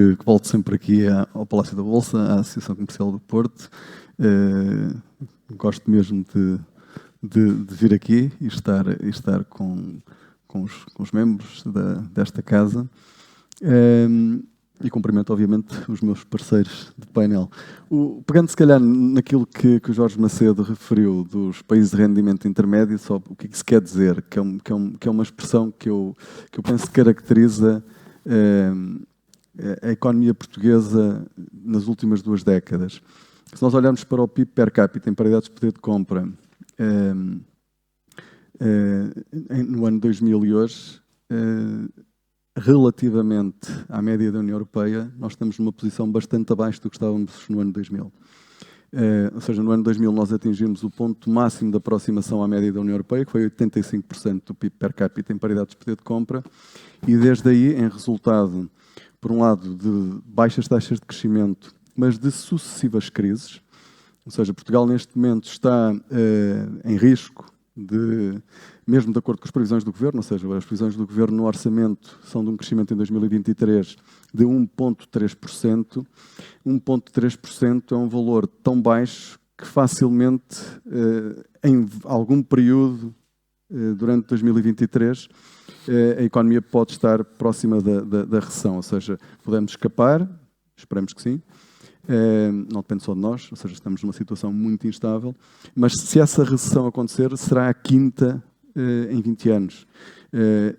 que volto sempre aqui ao Palácio da Bolsa, à Associação Comercial do Porto. Gosto mesmo de vir aqui e estar com os membros desta casa. E cumprimento, obviamente, os meus parceiros de painel. Pegando, se calhar, naquilo que o Jorge Macedo referiu dos países de rendimento intermédio, só o que isso quer dizer, que é uma expressão que eu penso que caracteriza a economia portuguesa nas últimas 2 décadas. Se nós olharmos para o PIB per capita em paridade de poder de compra no ano 2000 e hoje, relativamente à média da União Europeia, nós estamos numa posição bastante abaixo do que estávamos no ano 2000. Ou seja, no ano 2000 nós atingimos o ponto máximo de aproximação à média da União Europeia, que foi 85% do PIB per capita em paridade de poder de compra, e desde aí, em resultado, por um lado, de baixas taxas de crescimento, mas de sucessivas crises, ou seja, Portugal neste momento está em risco mesmo de acordo com as previsões do Governo, ou seja, as previsões do Governo no orçamento são de um crescimento em 2023 de 1,3%. 1,3% é um valor tão baixo que facilmente, em algum período durante 2023, a economia pode estar próxima da recessão, ou seja, podemos escapar, esperamos que sim. Não depende só de nós, ou seja, estamos numa situação muito instável, mas se essa recessão acontecer, será a quinta em 20 anos.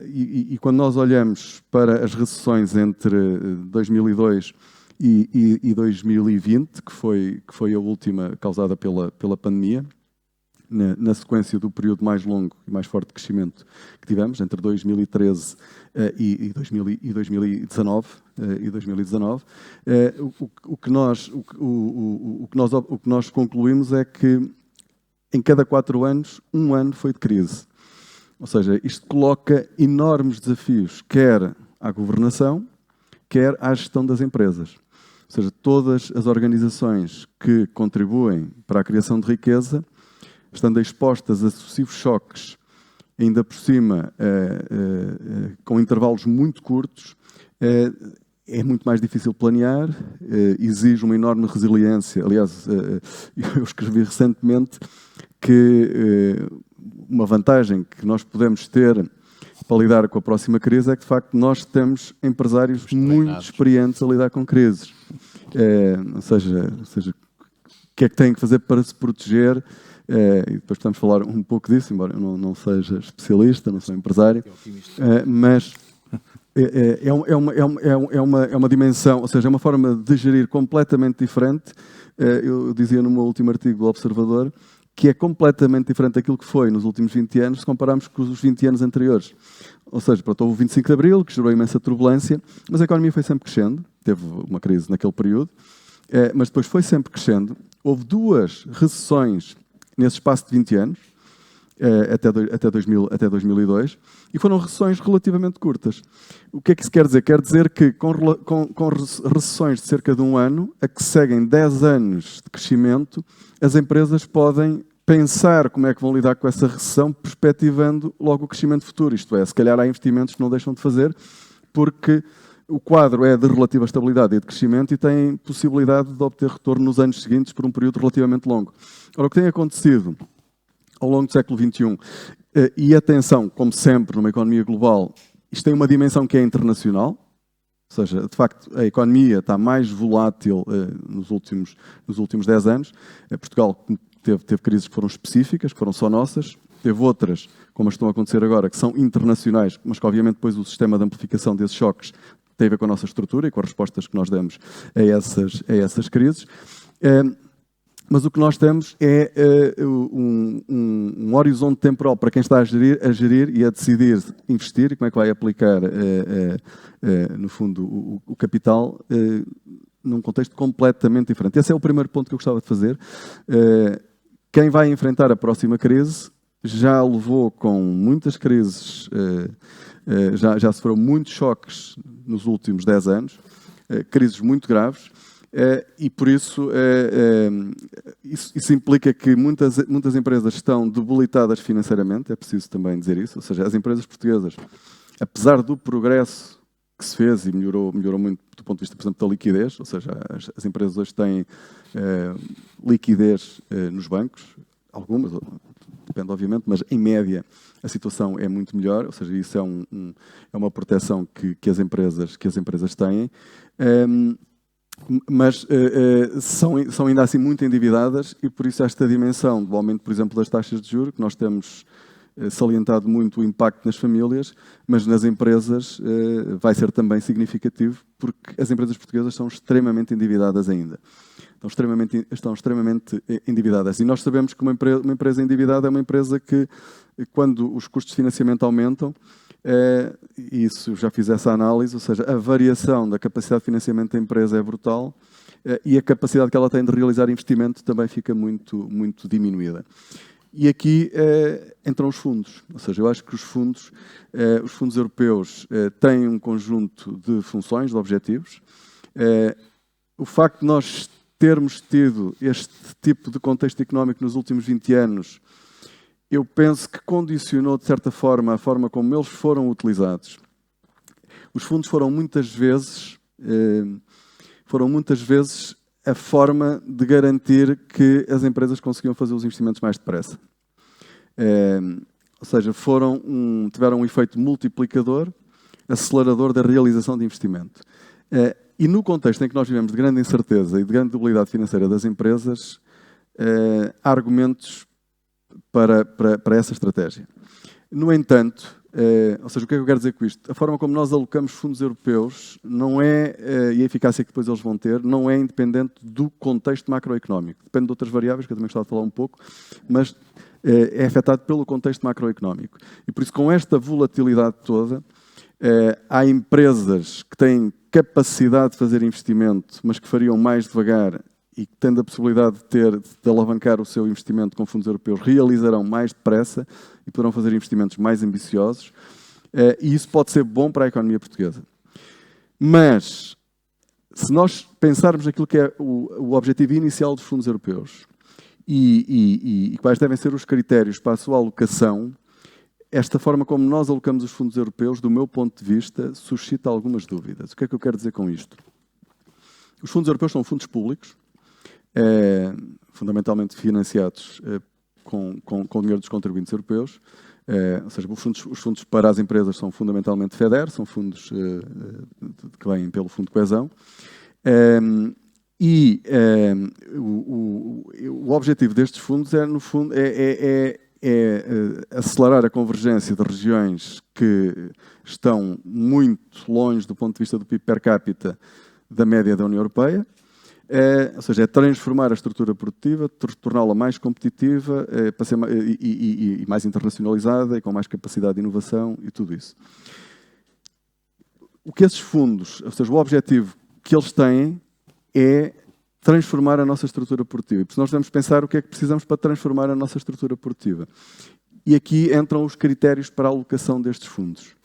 E quando nós olhamos para as recessões entre 2002 e 2020, que foi a última causada pela pandemia, na sequência do período mais longo e mais forte de crescimento que tivemos, entre 2013 e 2019, o que nós concluímos é que em cada 4 anos, um ano foi de crise. Ou seja, isto coloca enormes desafios, quer à governação, quer à gestão das empresas. Ou seja, todas as organizações que contribuem para a criação de riqueza, estando expostas a sucessivos choques, ainda por cima com intervalos muito curtos, é muito mais difícil planear, exige uma enorme resiliência. Aliás, eu escrevi recentemente que uma vantagem que nós podemos ter para lidar com a próxima crise é que, de facto, nós temos empresários muito experientes a lidar com crises. Ou seja, o que é que têm que fazer para se proteger? E depois podemos falar um pouco disso, embora eu não seja especialista, não sou empresário, mas é uma dimensão, ou seja, é uma forma de gerir completamente diferente. Eu dizia no meu último artigo do Observador que é completamente diferente daquilo que foi nos últimos 20 anos, se compararmos com os 20 anos anteriores. Ou seja, houve o 25 de Abril, que gerou imensa turbulência, mas a economia foi sempre crescendo, teve uma crise naquele período, mas depois foi sempre crescendo. Houve 2 recessões nesse espaço de 20 anos, até 2002, e foram recessões relativamente curtas. O que é que isso quer dizer? Quer dizer que com recessões de cerca de 1 ano, a que seguem 10 anos de crescimento, as empresas podem pensar como é que vão lidar com essa recessão, perspectivando logo o crescimento futuro. Isto é, se calhar há investimentos que não deixam de fazer, porque o quadro é de relativa estabilidade e de crescimento e têm possibilidade de obter retorno nos anos seguintes por um período relativamente longo. Ora, o que tem acontecido ao longo do século XXI, e atenção, como sempre, numa economia global, isto tem uma dimensão que é internacional, ou seja, de facto, a economia está mais volátil nos últimos 10 anos. Portugal teve crises que foram específicas, que foram só nossas, teve outras, como as que estão a acontecer agora, que são internacionais, mas que obviamente depois o sistema de amplificação desses choques tem a ver com a nossa estrutura e com as respostas que nós demos a essas crises. Mas o que nós temos é um horizonte temporal para quem está a gerir e a decidir investir e como é que vai aplicar, no fundo, o capital num contexto completamente diferente. Esse é o primeiro ponto que eu gostava de fazer. Quem vai enfrentar a próxima crise já levou com muitas crises, já sofreu muitos choques nos últimos 10 anos, crises muito graves. E por isso, isso implica que muitas empresas estão debilitadas financeiramente, é preciso também dizer isso, ou seja, as empresas portuguesas, apesar do progresso que se fez e melhorou muito do ponto de vista, por exemplo, da liquidez, ou seja, as empresas hoje têm liquidez nos bancos, algumas, depende obviamente, mas em média a situação é muito melhor, ou seja, isso é uma proteção que as empresas têm. Mas são ainda assim muito endividadas e por isso esta dimensão do aumento, por exemplo, das taxas de juros, que nós temos salientado muito o impacto nas famílias, mas nas empresas vai ser também significativo, porque as empresas portuguesas são extremamente endividadas ainda. Estão extremamente endividadas. E nós sabemos que uma empresa endividada é uma empresa que, quando os custos de financiamento aumentam, isso já fiz essa análise, ou seja, a variação da capacidade de financiamento da empresa é brutal e a capacidade que ela tem de realizar investimento também fica muito, muito diminuída. E aqui entram os fundos, ou seja, eu acho que os fundos europeus têm um conjunto de funções, de objetivos. O facto de nós termos tido este tipo de contexto económico nos últimos 20 anos, eu penso que condicionou, de certa forma, a forma como eles foram utilizados. Os fundos foram muitas vezes a forma de garantir que as empresas conseguiam fazer os investimentos mais depressa. Ou seja, tiveram um efeito multiplicador, acelerador da realização de investimento. E no contexto em que nós vivemos de grande incerteza e de grande debilidade financeira das empresas, há argumentos para essa estratégia. No entanto, ou seja, o que é que eu quero dizer com isto? A forma como nós alocamos fundos europeus não é, e a eficácia que depois eles vão ter, não é independente do contexto macroeconómico. Depende de outras variáveis, que eu também gostava de falar um pouco, mas é afetado pelo contexto macroeconómico. E por isso, com esta volatilidade toda, há empresas que têm capacidade de fazer investimento, mas que fariam mais devagar e que, tendo a possibilidade de alavancar o seu investimento com fundos europeus, realizarão mais depressa e poderão fazer investimentos mais ambiciosos. E isso pode ser bom para a economia portuguesa. Mas, se nós pensarmos naquilo que é o objetivo inicial dos fundos europeus e quais devem ser os critérios para a sua alocação, esta forma como nós alocamos os fundos europeus, do meu ponto de vista, suscita algumas dúvidas. O que é que eu quero dizer com isto? Os fundos europeus são fundos públicos, fundamentalmente financiados com o dinheiro dos contribuintes europeus. Ou seja, os fundos para as empresas são fundamentalmente FEDER, são fundos que vêm pelo Fundo de Coesão. O objetivo destes fundos no fundo, acelerar a convergência de regiões que estão muito longe do ponto de vista do PIB per capita da média da União Europeia. Ou seja, é transformar a estrutura produtiva, torná-la mais competitiva para ser mais internacionalizada e com mais capacidade de inovação e tudo isso. O que esses fundos, ou seja, o objetivo que eles têm é transformar a nossa estrutura produtiva. Porque nós devemos pensar o que é que precisamos para transformar a nossa estrutura produtiva. E aqui entram os critérios para a alocação destes fundos,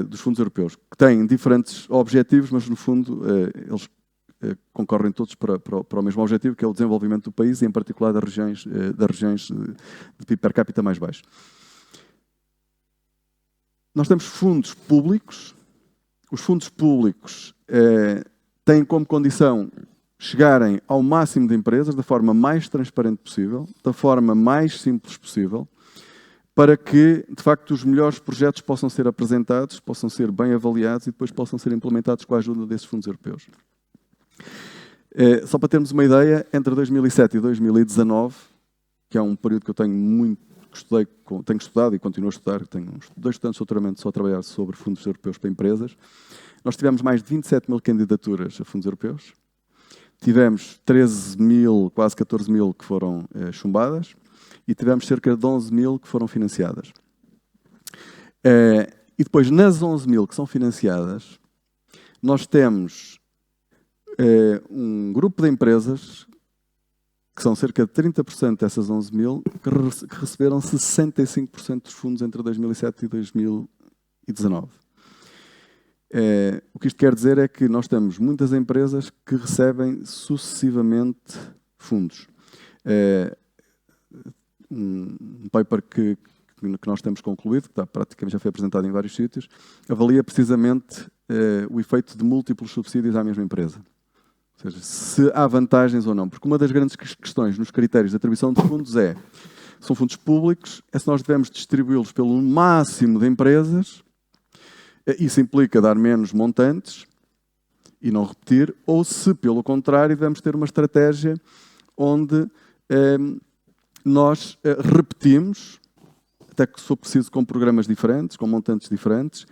dos fundos europeus, que têm diferentes objetivos, mas no fundo eles concorrem todos para o mesmo objetivo, que é o desenvolvimento do país e em particular das regiões de PIB per capita mais baixo. Nós temos fundos públicos. Os fundos públicos têm como condição chegarem ao máximo de empresas da forma mais transparente possível, da forma mais simples possível, para que, de facto, os melhores projetos possam ser apresentados, possam ser bem avaliados e depois possam ser implementados com a ajuda desses fundos europeus. Só para termos uma ideia, entre 2007 e 2019, que é um período que eu tenho estudado e continuo a estudar, tenho uns 2 estudantes de doutoramento só a trabalhar sobre fundos europeus para empresas, nós tivemos mais de 27 mil candidaturas a fundos europeus, tivemos 13 mil, quase 14 mil que foram chumbadas e tivemos cerca de 11 mil que foram financiadas. E depois, nas 11 mil que são financiadas, nós temos um grupo de empresas, que são cerca de 30% dessas 11 mil, que receberam 65% dos fundos entre 2007 e 2019. O que isto quer dizer é que nós temos muitas empresas que recebem sucessivamente fundos. Um paper que nós temos concluído, que praticamente já foi apresentado em vários sítios, avalia precisamente o efeito de múltiplos subsídios à mesma empresa. Ou seja, se há vantagens ou não. Porque uma das grandes questões nos critérios de atribuição de fundos são fundos públicos, se nós devemos distribuí-los pelo máximo de empresas, isso implica dar menos montantes e não repetir, ou se, pelo contrário, devemos ter uma estratégia onde nós repetimos, até que se for preciso, com programas diferentes, com montantes diferentes,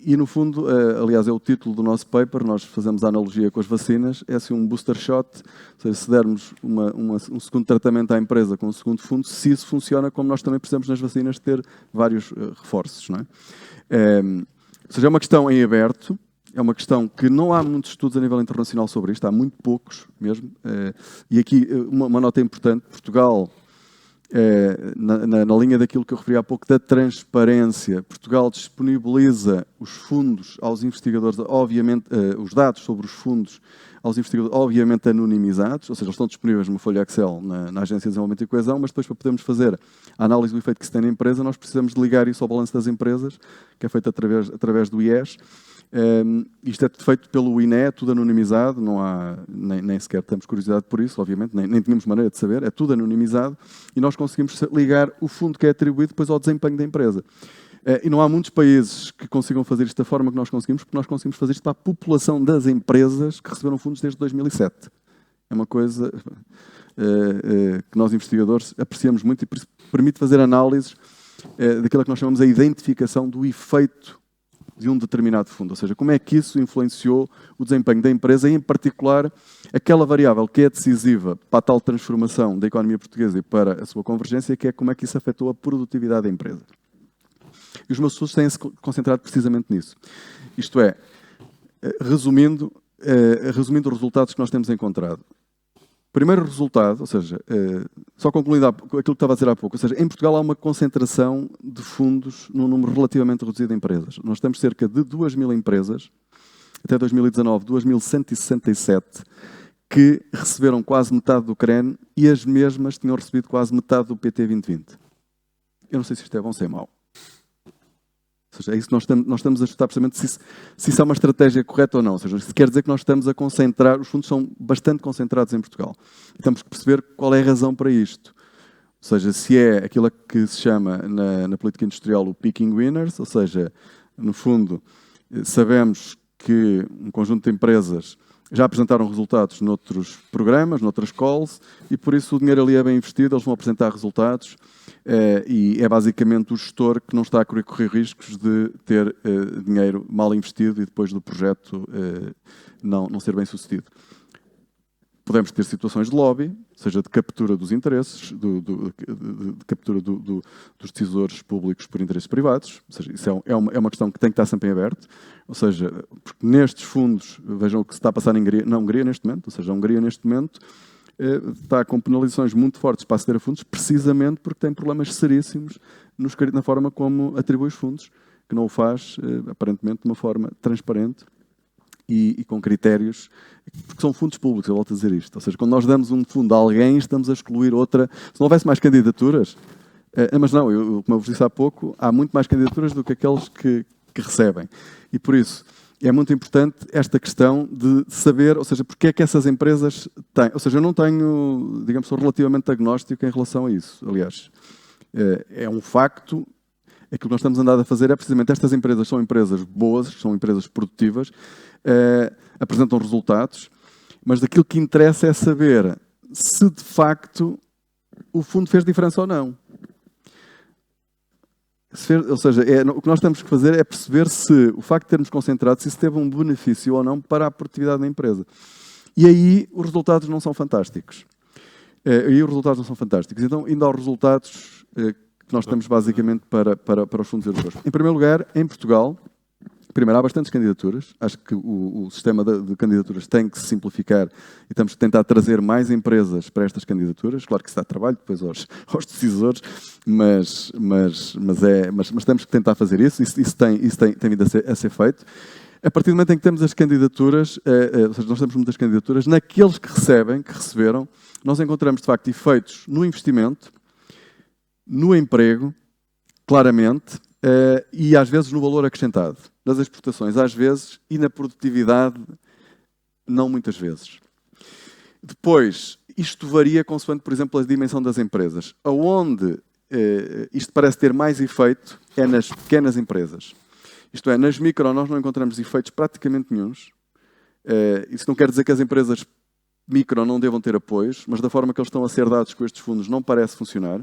e, no fundo, aliás, é o título do nosso paper, nós fazemos a analogia com as vacinas, é assim um booster shot, ou seja, se dermos um segundo tratamento à empresa com um segundo fundo, se isso funciona, como nós também precisamos nas vacinas ter vários reforços. Não é? Ou seja, é uma questão em aberto, é uma questão que não há muitos estudos a nível internacional sobre isto, há muito poucos mesmo, e aqui uma nota importante, Portugal... na linha daquilo que eu referi há pouco, da transparência, Portugal disponibiliza os fundos aos investigadores, obviamente, os dados sobre os fundos aos investigadores, obviamente anonimizados, ou seja, eles estão disponíveis numa folha Excel na Agência de Desenvolvimento e Coesão, mas depois, para podermos fazer a análise do efeito que se tem na empresa, nós precisamos de ligar isso ao balanço das empresas, que é feito através do IES. Isto é feito pelo INE, tudo anonimizado, não há, nem sequer temos curiosidade por isso, obviamente, nem tínhamos maneira de saber, é tudo anonimizado, e nós conseguimos ligar o fundo que é atribuído depois ao desempenho da empresa. E não há muitos países que consigam fazer isto da forma que nós conseguimos, porque nós conseguimos fazer isto para a população das empresas que receberam fundos desde 2007. É uma coisa que nós, investigadores, apreciamos muito e permite fazer análises daquilo que nós chamamos a identificação do efeito de um determinado fundo, ou seja, como é que isso influenciou o desempenho da empresa e, em particular, aquela variável que é decisiva para a tal transformação da economia portuguesa e para a sua convergência, que é como é que isso afetou a produtividade da empresa. E os meus estudos têm-se concentrado precisamente nisso. Isto é, resumindo os resultados que nós temos encontrado. Primeiro resultado, ou seja, só concluindo aquilo que estava a dizer há pouco, ou seja, em Portugal há uma concentração de fundos num número relativamente reduzido de empresas. Nós temos cerca de 2.000 empresas, até 2019, 2.167, que receberam quase metade do CREN e as mesmas tinham recebido quase metade do PT 2020. Eu não sei se isto é bom ou se é mau. Ou seja, é isso que nós estamos a estudar precisamente se isso é uma estratégia correta ou não. Ou seja, isso quer dizer que nós estamos a concentrar, os fundos são bastante concentrados em Portugal. E temos que perceber qual é a razão para isto. Ou seja, se é aquilo que se chama na política industrial o picking winners, ou seja, no fundo, sabemos que um conjunto de empresas já apresentaram resultados noutros programas, noutras calls, e por isso o dinheiro ali é bem investido, eles vão apresentar resultados, e é basicamente o gestor que não está a correr riscos de ter dinheiro mal investido e depois do projeto não ser bem sucedido. Podemos ter situações de lobby, seja de captura dos interesses, de captura dos decisores públicos por interesses privados. Ou seja, isso é uma questão que tem que estar sempre em aberto. Ou seja, porque nestes fundos, vejam o que se está a passar na Hungria neste momento, ou seja, a Hungria neste momento está com penalizações muito fortes para aceder a fundos, precisamente porque tem problemas seríssimos na forma como atribui os fundos, que não o faz, aparentemente, de uma forma transparente e com critérios, porque são fundos públicos, eu volto a dizer isto. Ou seja, quando nós damos um fundo a alguém, estamos a excluir outra. Se não houvesse mais candidaturas, mas não, como eu vos disse há pouco, há muito mais candidaturas do que aqueles que recebem. E por isso, é muito importante esta questão de saber, ou seja, porque é que essas empresas têm. Ou seja, eu não tenho, digamos, sou relativamente agnóstico em relação a isso. Aliás, é um facto. Aquilo que nós estamos andando a fazer é precisamente estas empresas são empresas boas, são empresas produtivas, apresentam resultados, mas daquilo que interessa é saber se de facto o fundo fez diferença ou não. Ou seja, o que nós temos que fazer é perceber se o facto de termos concentrado, se isso teve um benefício ou não para a produtividade da empresa. E aí os resultados não são fantásticos. Então, indo aos resultados que nós temos basicamente para os fundos europeus. Em primeiro lugar, em Portugal, primeiro, há bastantes candidaturas. Acho que o sistema de candidaturas tem que se simplificar e temos que tentar trazer mais empresas para estas candidaturas. Claro que isso dá trabalho depois aos decisores, mas temos que tentar fazer isso. Isso tem vindo a ser feito. A partir do momento em que temos as candidaturas, ou seja, nós temos muitas candidaturas, naqueles que receberam, nós encontramos, de facto, efeitos no investimento, no emprego, claramente, e às vezes no valor acrescentado, nas exportações às vezes e na produtividade não muitas vezes. Depois, isto varia consoante, por exemplo, a dimensão das empresas. Aonde isto parece ter mais efeito é nas pequenas empresas. Isto é, nas micro nós não encontramos efeitos praticamente nenhuns. Isso não quer dizer que as empresas micro não devam ter apoios, mas da forma que eles estão a ser dados com estes fundos não parece funcionar.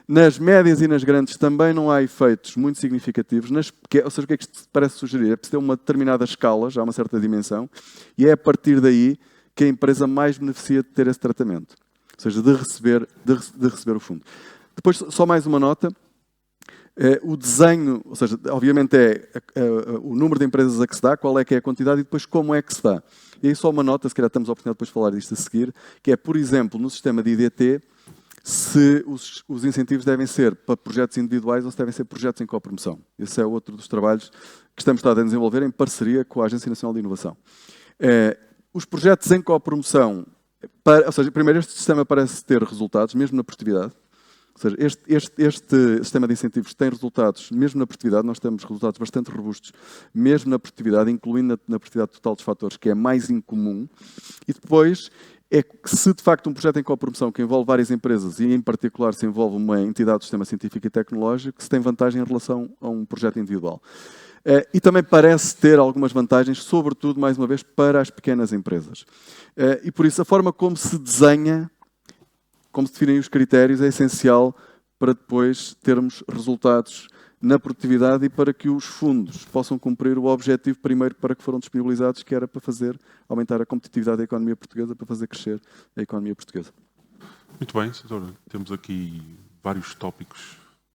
Nas médias e nas grandes também não há efeitos muito significativos. Ou seja, o que é que isto parece sugerir? É preciso ter uma determinada escala, já uma certa dimensão, e é a partir daí que a empresa mais beneficia de ter esse tratamento. Ou seja, de receber o fundo. Depois, só mais uma nota. O desenho, ou seja, obviamente é o número de empresas a que se dá, qual é que é a quantidade e depois como é que se dá. E aí só uma nota, se calhar temos a oportunidade de depois falar disto a seguir, que é, por exemplo, no sistema de IDT, se os incentivos devem ser para projetos individuais ou se devem ser projetos em copromoção. Esse é outro dos trabalhos que estamos a desenvolver em parceria com a Agência Nacional de Inovação. Os projetos em copromoção, ou seja, primeiro este sistema parece ter resultados, mesmo na produtividade. Ou seja, este sistema de incentivos tem resultados, mesmo na produtividade, nós temos resultados bastante robustos, mesmo na produtividade, incluindo na produtividade total dos fatores, que é mais incomum. E depois, é que se de facto um projeto em copromoção que envolve várias empresas e em particular se envolve uma entidade do sistema científico e tecnológico, se tem vantagem em relação a um projeto individual. E também parece ter algumas vantagens, sobretudo, mais uma vez, para as pequenas empresas. E por isso a forma como se desenha, como se definem os critérios, é essencial para depois termos resultados na produtividade e para que os fundos possam cumprir o objetivo primeiro para que foram disponibilizados, que era para aumentar a competitividade da economia portuguesa, para fazer crescer a economia portuguesa. Muito bem, Sr. Temos aqui vários tópicos